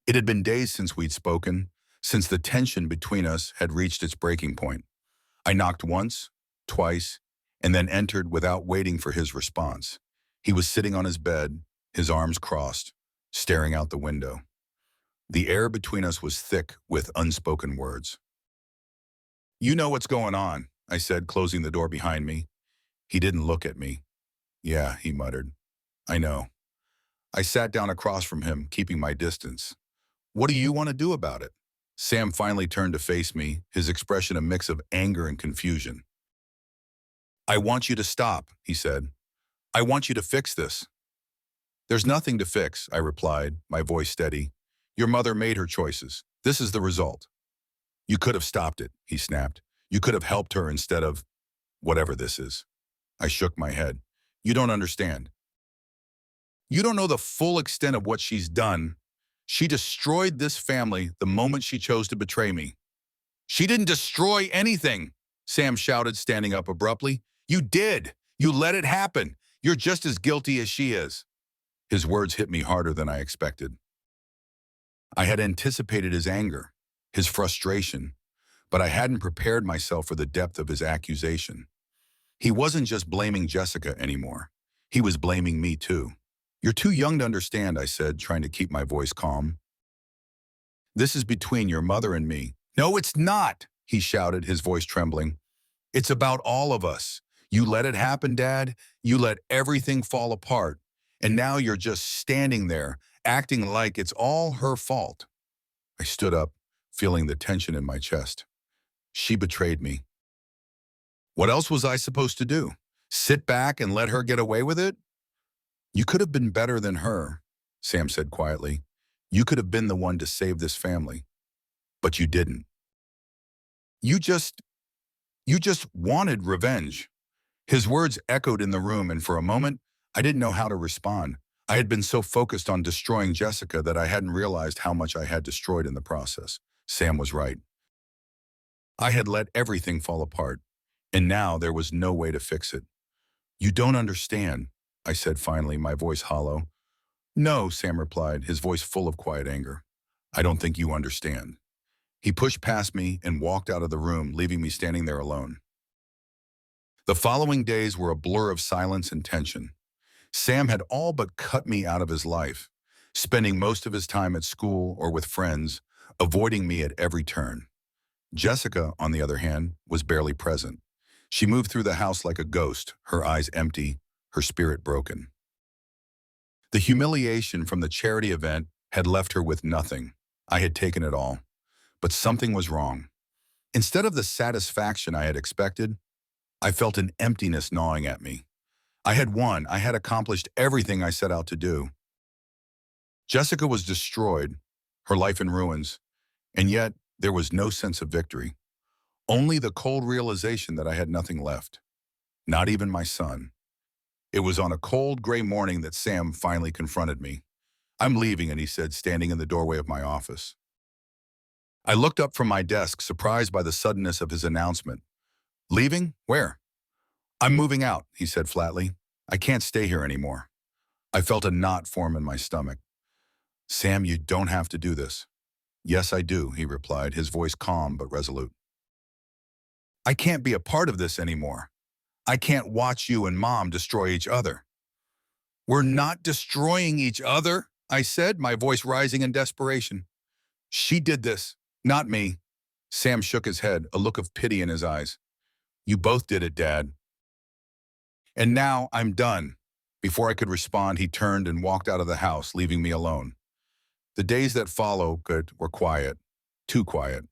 It had been days since we'd spoken, since the tension between us had reached its breaking point. I knocked once, twice, and then entered without waiting for his response. He was sitting on his bed, his arms crossed, staring out the window. The air between us was thick with unspoken words. "You know what's going on," I said, closing the door behind me. He didn't look at me. "Yeah," he muttered. "I know." I sat down across from him, keeping my distance. "What do you want to do about it?" Sam finally turned to face me, his expression a mix of anger and confusion. "I want you to stop," he said. "I want you to fix this." "There's nothing to fix," I replied, my voice steady. "Your mother made her choices. This is the result." "You could have stopped it," he snapped. "You could have helped her instead of whatever this is." I shook my head. "You don't understand. You don't know the full extent of what she's done. She destroyed this family the moment she chose to betray me." "She didn't destroy anything," Sam shouted, standing up abruptly. "You did. You let it happen. You're just as guilty as she is." His words hit me harder than I expected. I had anticipated his anger, his frustration, but I hadn't prepared myself for the depth of his accusation. He wasn't just blaming Jessica anymore. He was blaming me too. "You're too young to understand," I said, trying to keep my voice calm. "This is between your mother and me." "No, it's not," he shouted, his voice trembling. "It's about all of us. You let it happen, Dad. You let everything fall apart. And now you're just standing there, acting like it's all her fault." I stood up, feeling the tension in my chest. She betrayed me. What else was I supposed to do? Sit back and let her get away with it? "You could have been better than her," Sam said quietly. "You could have been the one to save this family. But you didn't. You just, you just wanted revenge." His words echoed in the room, and for a moment, I didn't know how to respond. I had been so focused on destroying Jessica that I hadn't realized how much I had destroyed in the process. Sam was right. I had let everything fall apart, and now there was no way to fix it. "You don't understand," I said finally, my voice hollow. "No," Sam replied, his voice full of quiet anger. "I don't think you understand." He pushed past me and walked out of the room, leaving me standing there alone. The following days were a blur of silence and tension. Sam had all but cut me out of his life, spending most of his time at school or with friends, avoiding me at every turn. Jessica, on the other hand, was barely present. She moved through the house like a ghost, her eyes empty, her spirit broken. The humiliation from the charity event had left her with nothing. I had taken it all. But something was wrong. Instead of the satisfaction I had expected, I felt an emptiness gnawing at me. I had won. I had accomplished everything I set out to do. Jessica was destroyed, her life in ruins, and yet there was no sense of victory. Only the cold realization that I had nothing left, not even my son. It was on a cold, gray morning that Sam finally confronted me. "I'm leaving," and he said, standing in the doorway of my office. I looked up from my desk, surprised by the suddenness of his announcement. "Leaving? Where?" "I'm moving out," he said flatly. "I can't stay here anymore." I felt a knot form in my stomach. "Sam, you don't have to do this." "Yes, I do," he replied, his voice calm but resolute. "I can't be a part of this anymore. I can't watch you and Mom destroy each other." "We're not destroying each other," I said, my voice rising in desperation. "She did this, not me." Sam shook his head, a look of pity in his eyes. "You both did it, Dad. And now I'm done." Before I could respond, he turned and walked out of the house, leaving me alone. The days that followed were quiet, too quiet.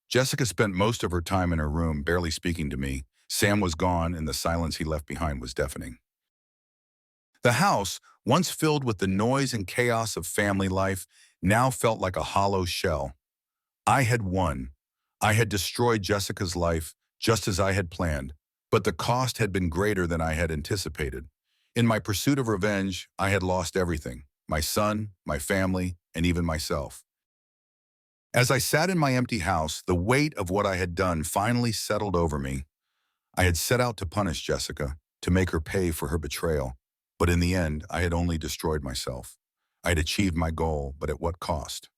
Jessica spent most of her time in her room, barely speaking to me. Sam was gone, and the silence he left behind was deafening. The house, once filled with the noise and chaos of family life, now felt like a hollow shell. I had won. I had destroyed Jessica's life, just as I had planned, but the cost had been greater than I had anticipated. In my pursuit of revenge, I had lost everything: my son, my family, and even myself. As I sat in my empty house, the weight of what I had done finally settled over me. I had set out to punish Jessica, to make her pay for her betrayal, but in the end, I had only destroyed myself. I had achieved my goal, but at what cost?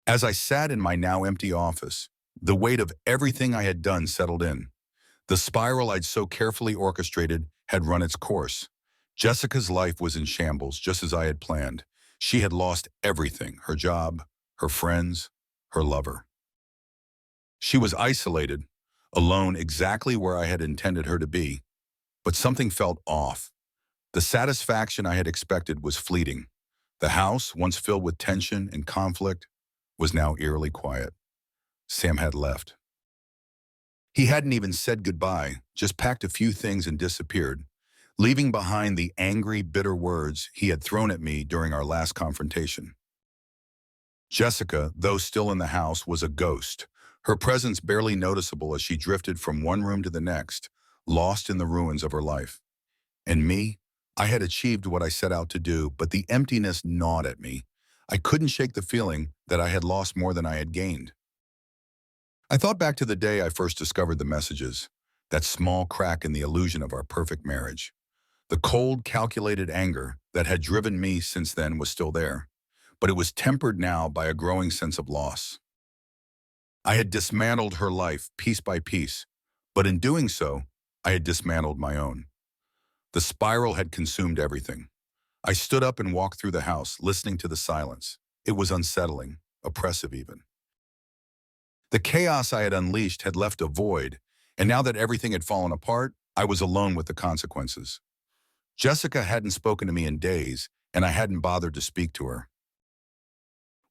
As I sat in my now empty office, the weight of everything I had done settled in. The spiral I'd so carefully orchestrated had run its course. Jessica's life was in shambles, just as I had planned. She had lost everything: her job, her friends, her lover. She was isolated, alone exactly where I had intended her to be. But something felt off. The satisfaction I had expected was fleeting. The house, once filled with tension and conflict, was now eerily quiet. Sam had left. He hadn't even said goodbye, just packed a few things and disappeared, leaving behind the angry, bitter words he had thrown at me during our last confrontation. Jessica, though still in the house, was a ghost, her presence barely noticeable as she drifted from one room to the next, lost in the ruins of her life. And me, I had achieved what I set out to do, but the emptiness gnawed at me. I couldn't shake the feeling that I had lost more than I had gained. I thought back to the day I first discovered the messages, that small crack in the illusion of our perfect marriage. The cold, calculated anger that had driven me since then was still there, but it was tempered now by a growing sense of loss. I had dismantled her life piece by piece, but in doing so, I had dismantled my own. The spiral had consumed everything. I stood up and walked through the house, listening to the silence. It was unsettling, oppressive even. The chaos I had unleashed had left a void, and now that everything had fallen apart, I was alone with the consequences. Jessica hadn't spoken to me in days, and I hadn't bothered to speak to her.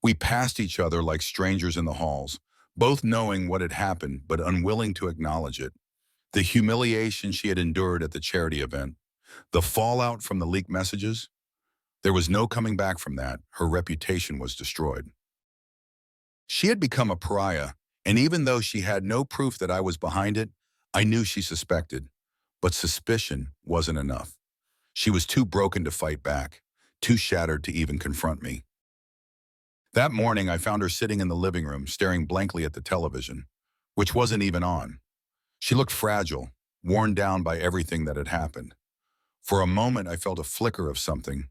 We passed each other like strangers in the halls, both knowing what had happened but unwilling to acknowledge it. The humiliation she had endured at the charity event, the fallout from the leaked messages, there was no coming back from that. Her reputation was destroyed. She had become a pariah, and even though she had no proof that I was behind it, I knew she suspected. But suspicion wasn't enough. She was too broken to fight back, too shattered to even confront me. That morning, I found her sitting in the living room, staring blankly at the television, which wasn't even on. She looked fragile, worn down by everything that had happened. For a moment, I felt a flicker of something.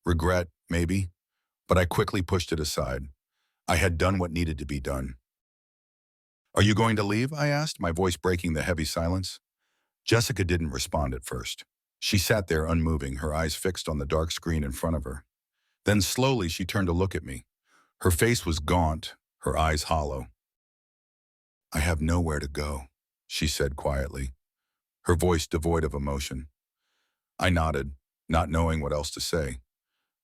Regret, maybe, but I quickly pushed it aside. I had done what needed to be done. "Are you going to leave?" I asked, my voice breaking the heavy silence. Jessica didn't respond at first. She sat there unmoving, her eyes fixed on the dark screen in front of her. Then slowly she turned to look at me. Her face was gaunt, her eyes hollow. "I have nowhere to go," she said quietly, her voice devoid of emotion. I nodded, not knowing what else to say.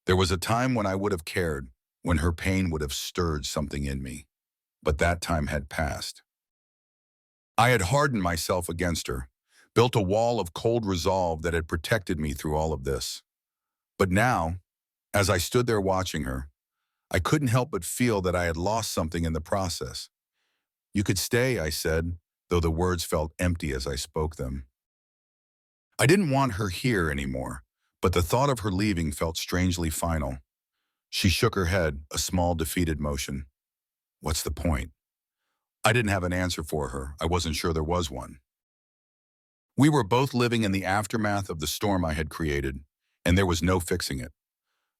There was a time when I would have cared, when her pain would have stirred something in me. But that time had passed. I had hardened myself against her, built a wall of cold resolve that had protected me through all of this. But now, as I stood there watching her, I couldn't help but feel that I had lost something in the process. "You could stay," I said, though the words felt empty as I spoke them. I didn't want her here anymore, but the thought of her leaving felt strangely final. She shook her head, a small defeated motion. "What's the point?" I didn't have an answer for her. I wasn't sure there was one. We were both living in the aftermath of the storm I had created, and there was no fixing it.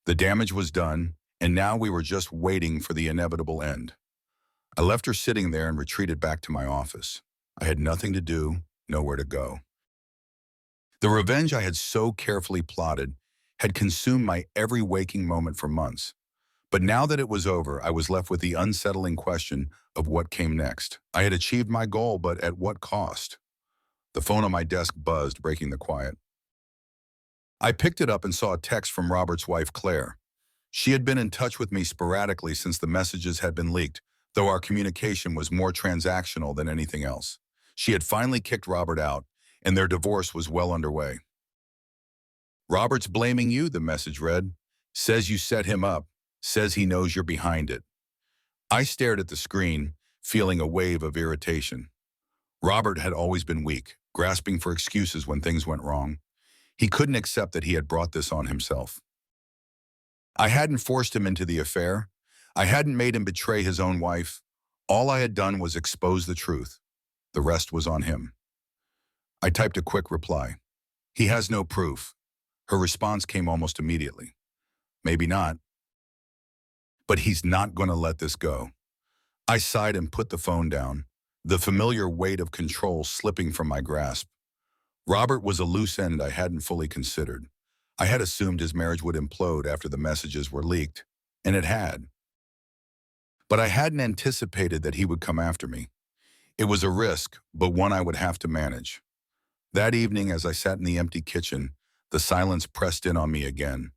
The damage was done, and now we were just waiting for the inevitable end. I left her sitting there and retreated back to my office. I had nothing to do, nowhere to go. The revenge I had so carefully plotted had consumed my every waking moment for months. But now that it was over, I was left with the unsettling question of what came next. I had achieved my goal, but at what cost? The phone on my desk buzzed, breaking the quiet. I picked it up and saw a text from Robert's wife, Claire. She had been in touch with me sporadically since the messages had been leaked, though our communication was more transactional than anything else. She had finally kicked Robert out, and their divorce was well underway. "Robert's blaming you," the message read. "Says you set him up. Says he knows you're behind it." I stared at the screen, feeling a wave of irritation. Robert had always been weak, grasping for excuses when things went wrong. He couldn't accept that he had brought this on himself. I hadn't forced him into the affair. I hadn't made him betray his own wife. All I had done was expose the truth. The rest was on him. I typed a quick reply. "He has no proof." Her response came almost immediately. "Maybe not. But he's not going to let this go." I sighed and put the phone down, the familiar weight of control slipping from my grasp. Robert was a loose end I hadn't fully considered. I had assumed his marriage would implode after the messages were leaked, and it had. But I hadn't anticipated that he would come after me. It was a risk, but one I would have to manage. That evening, as I sat in the empty kitchen, the silence pressed in on me again.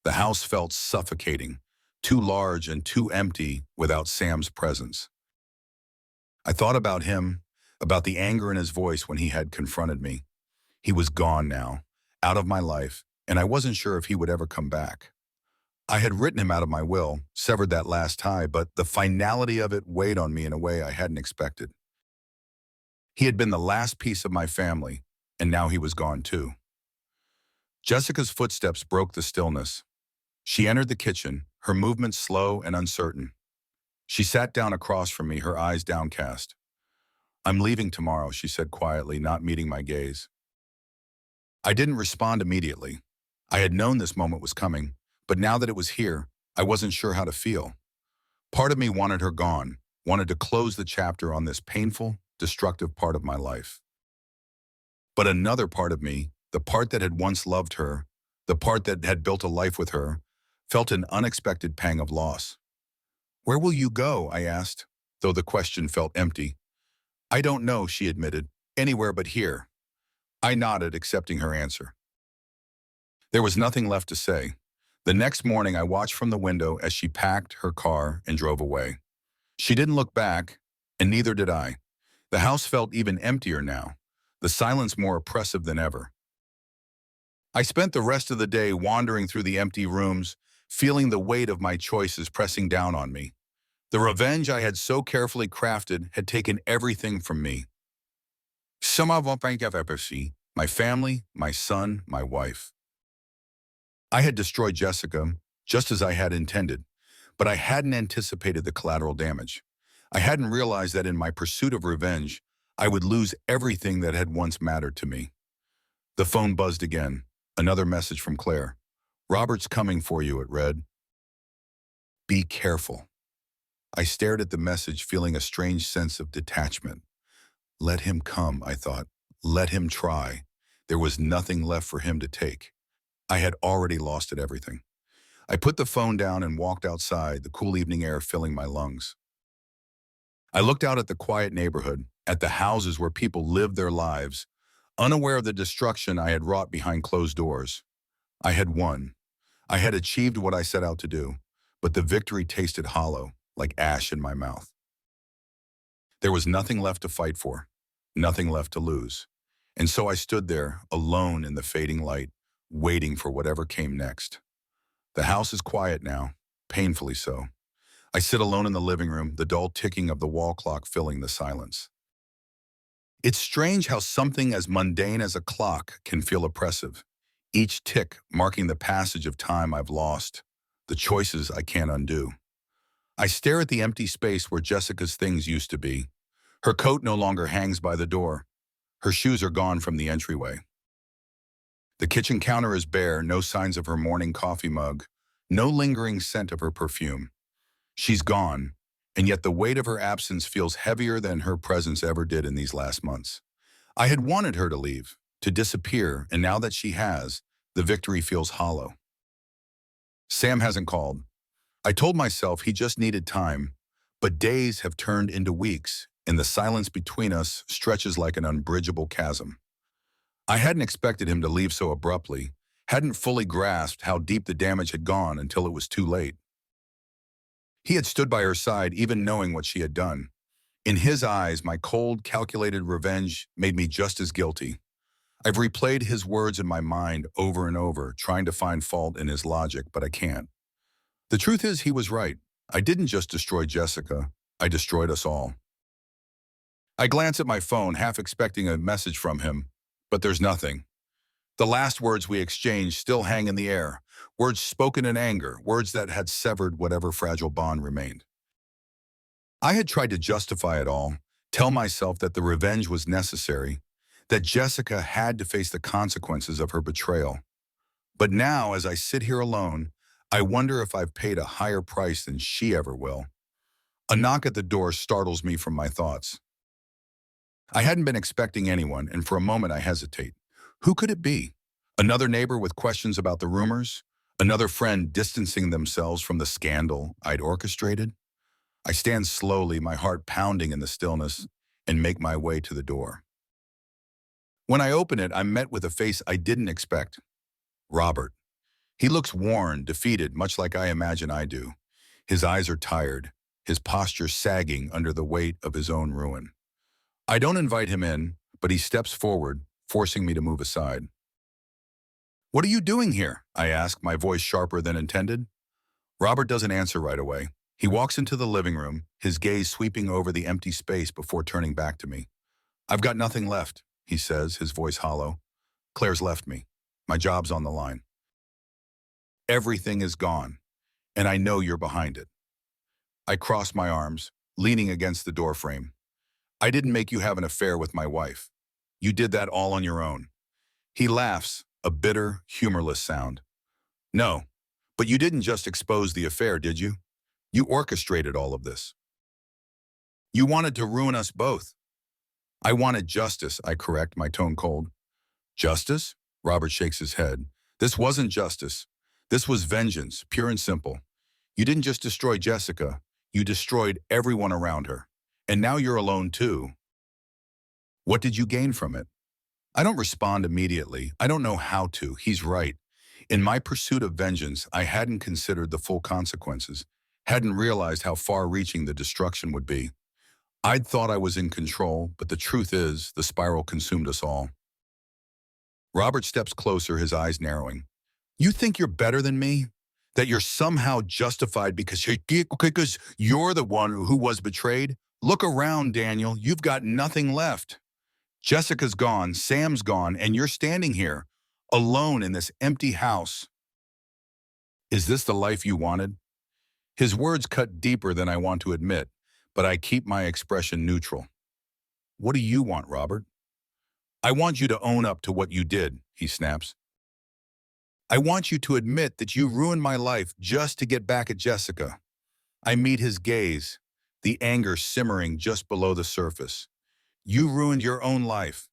The house felt suffocating, too large and too empty without Sam's presence. I thought about him, about the anger in his voice when he had confronted me. He was gone now, out of my life, and I wasn't sure if he would ever come back. I had written him out of my will, severed that last tie, but the finality of it weighed on me in a way I hadn't expected. He had been the last piece of my family, and now he was gone too. Jessica's footsteps broke the stillness. She entered the kitchen, her movements slow and uncertain. She sat down across from me, her eyes downcast. "I'm leaving tomorrow," she said quietly, not meeting my gaze. I didn't respond immediately. I had known this moment was coming, but now that it was here, I wasn't sure how to feel. Part of me wanted her gone, wanted to close the chapter on this painful, destructive part of my life. But another part of me, the part that had once loved her, the part that had built a life with her, felt an unexpected pang of loss. "Where will you go?" I asked, though the question felt empty. "I don't know," she admitted. "Anywhere but here." I nodded, accepting her answer. There was nothing left to say. The next morning, I watched from the window as she packed her car and drove away. She didn't look back, and neither did I. The house felt even emptier now, the silence more oppressive than ever. I spent the rest of the day wandering through the empty rooms, feeling the weight of my choices pressing down on me. The revenge I had so carefully crafted had taken everything from me. My family, my son, my wife. I had destroyed Jessica, just as I had intended, but I hadn't anticipated the collateral damage. I hadn't realized that in my pursuit of revenge, I would lose everything that had once mattered to me. The phone buzzed again. Another message from Claire. "Robert's coming for you," it read. "Be careful." I stared at the message, feeling a strange sense of detachment. Let him come, I thought. Let him try. There was nothing left for him to take. I had already lost it everything. I put the phone down and walked outside, the cool evening air filling my lungs. I looked out at the quiet neighborhood, at the houses where people lived their lives, unaware of the destruction I had wrought behind closed doors. I had won. I had achieved what I set out to do, but the victory tasted hollow, like ash in my mouth. There was nothing left to fight for. nothing left to lose. And so I stood there, alone in the fading light, waiting for whatever came next. The house is quiet now, painfully so. I sit alone in the living room, the dull ticking of the wall clock filling the silence. It's strange how something as mundane as a clock can feel oppressive, each tick marking the passage of time I've lost, the choices I can't undo. I stare at the empty space where Jessica's things used to be. Her coat no longer hangs by the door. Her shoes are gone from the entryway. The kitchen counter is bare, no signs of her morning coffee mug, no lingering scent of her perfume. She's gone, and yet the weight of her absence feels heavier than her presence ever did in these last months. I had wanted her to leave, to disappear, and now that she has, the victory feels hollow. Sam hasn't called. I told myself he just needed time, but days have turned into weeks, and the silence between us stretches like an unbridgeable chasm. I hadn't expected him to leave so abruptly, hadn't fully grasped how deep the damage had gone until it was too late. He had stood by her side even knowing what she had done. In his eyes, my cold, calculated revenge made me just as guilty. I've replayed his words in my mind over and over, trying to find fault in his logic, but I can't. The truth is, he was right. I didn't just destroy Jessica, I destroyed us all. I glance at my phone, half expecting a message from him, but there's nothing. The last words we exchanged still hang in the air, words spoken in anger, words that had severed whatever fragile bond remained. I had tried to justify it all, tell myself that the revenge was necessary, that Jessica had to face the consequences of her betrayal. But now, as I sit here alone, I wonder if I've paid a higher price than she ever will. A knock at the door startles me from my thoughts. I hadn't been expecting anyone, and for a moment I hesitate. Who could it be? Another neighbor with questions about the rumors? Another friend distancing themselves from the scandal I'd orchestrated? I stand slowly, my heart pounding in the stillness, and make my way to the door. When I open it, I'm met with a face I didn't expect. Robert. He looks worn, defeated, much like I imagine I do. His eyes are tired, his posture sagging under the weight of his own ruin. I don't invite him in, but he steps forward, forcing me to move aside. "What are you doing here?" I ask, my voice sharper than intended. Robert doesn't answer right away. He walks into the living room, his gaze sweeping over the empty space before turning back to me. "I've got nothing left," he says, his voice hollow. "Claire's left me. My job's on the line. Everything is gone, and I know you're behind it." I cross my arms, leaning against the doorframe. "I didn't make you have an affair with my wife. You did that all on your own." He laughs, a bitter, humorless sound. "No, but you didn't just expose the affair, did you? You orchestrated all of this. You wanted to ruin us both." "I wanted justice," I correct, my tone cold. "Justice?" Robert shakes his head. "This wasn't justice. This was vengeance, pure and simple. You didn't just destroy Jessica, you destroyed everyone around her. And now you're alone too. What did you gain from it?" I don't respond immediately. I don't know how to. He's right. In my pursuit of vengeance, I hadn't considered the full consequences, hadn't realized how far-reaching the destruction would be. I'd thought I was in control, but the truth is, the spiral consumed us all. Robert steps closer, his eyes narrowing. "You think you're better than me? That you're somehow justified because you're the one who was betrayed? Look around, Daniel. You've got nothing left. Jessica's gone, Sam's gone, and you're standing here, alone in this empty house. Is this the life you wanted?" His words cut deeper than I want to admit, but I keep my expression neutral. "What do you want, Robert?" "I want you to own up to what you did," he snaps. "I want you to admit that you ruined my life just to get back at Jessica." I meet his gaze, the anger simmering just below the surface. "You ruined your own life.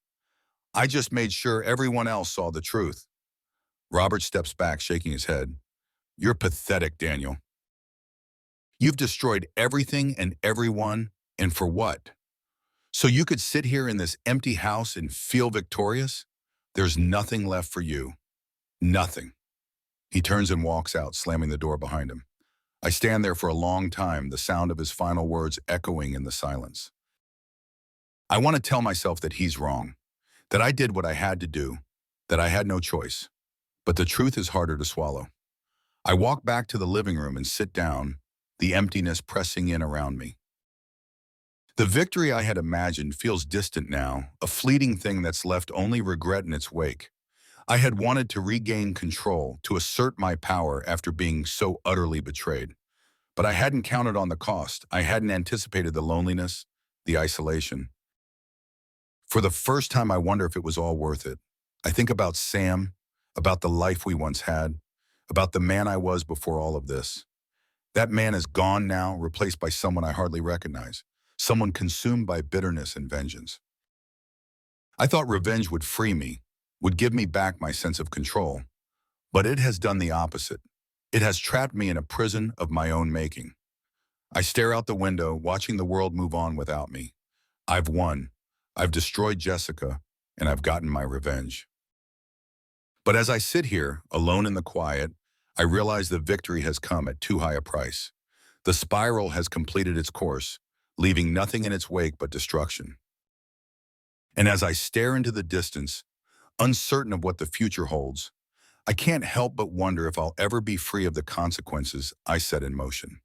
I just made sure everyone else saw the truth." Robert steps back, shaking his head. "You're pathetic, Daniel. You've destroyed everything and everyone, and for what? So you could sit here in this empty house and feel victorious? There's nothing left for you. Nothing." He turns and walks out, slamming the door behind him. I stand there for a long time, the sound of his final words echoing in the silence. I want to tell myself that he's wrong, that I did what I had to do, that I had no choice. But the truth is harder to swallow. I walk back to the living room and sit down, the emptiness pressing in around me. The victory I had imagined feels distant now, a fleeting thing that's left only regret in its wake. I had wanted to regain control, to assert my power after being so utterly betrayed. But I hadn't counted on the cost. I hadn't anticipated the loneliness, the isolation. For the first time, I wonder if it was all worth it. I think about Sam, about the life we once had, about the man I was before all of this. That man is gone now, replaced by someone I hardly recognize, someone consumed by bitterness and vengeance. I thought revenge would free me, would give me back my sense of control, but it has done the opposite. It has trapped me in a prison of my own making. I stare out the window, watching the world move on without me. I've won. I've destroyed Jessica, and I've gotten my revenge. But as I sit here, alone in the quiet, I realize the victory has come at too high a price. The spiral has completed its course, leaving nothing in its wake but destruction. And as I stare into the distance, uncertain of what the future holds, I can't help but wonder if I'll ever be free of the consequences I set in motion.